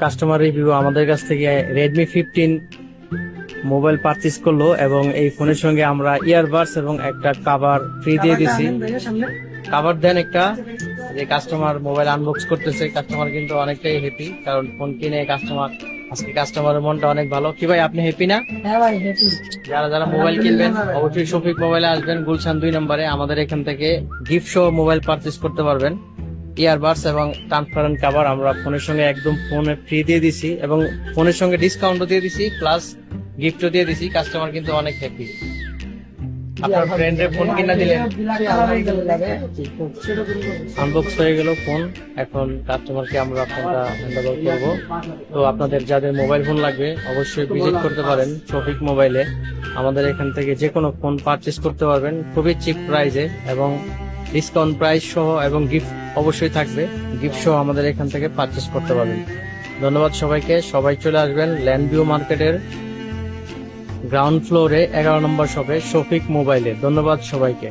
Customer review আমাদের কাছ থেকে রেডমি 15 মোবাইল পারচেজ করলো এবং এই ফোনের সঙ্গে আমরা ইয়ারবাডস এবং একটা কভার ফ্রি দিয়ে দিছি। কভার দেন একটা, যে কাস্টমার মোবাইল আনবক্স করতেছে, কাস্টমার কিন্তু অনেকটাই হ্যাপি, কারণ ফোন কিনে আজকে কাস্টমারের মনটা অনেক ভালো। কি ভাই, আপনি হ্যাপি না? হ্যাঁ ভাই, হ্যাপি। যারা যারা মোবাইল কিনবেন অবশ্যই শফিক মোবাইলে আসবেন, গুলশান 2 নম্বরে। আমাদের এখান থেকে গিফট সহ মোবাইল পারচেজ করতে পারবেন। ইয়ারবাডস এবং ট্রান্সপারেন্ট কভার আমরা ফোনের সঙ্গে একদম ফোনে ফ্রি দিয়ে দিছি এবং ফোনের সঙ্গে ডিসকাউন্টও দিয়ে দিছি, প্লাস গিফটও দিয়ে দিছি। কাস্টমার কিন্তু অনেক হ্যাপি। আপনার ফ্রেন্ডের ফোন কিনা দিলেন, আনবক্স হয়ে গেল ফোন, এখন কাস্টমারকে আমরা ফোনটা হ্যান্ড ওভার করবো। তো আপনাদের যাদের মোবাইল ফোন লাগবে অবশ্যই ভিজিট করতে পারেন শফিক মোবাইলে। আমাদের এখান থেকে যে কোনো ফোন পারচেজ করতে পারবেন খুবই চিপ প্রাইসে এবং ডিসকাউন্ট প্রাইস সহ, এবং গিফট অবশ্যই থাকবে। গিফট সহ আমাদের এখান থেকে পারচেজ করতে পারবেন। ধন্যবাদ সবাইকে। সবাই চলে আসবেন ল্যান্ডভিউ মার্কেটের গ্রাউন্ড ফ্লোরে 11 নম্বর শপে শফিক মোবাইলে। ধন্যবাদ সবাইকে।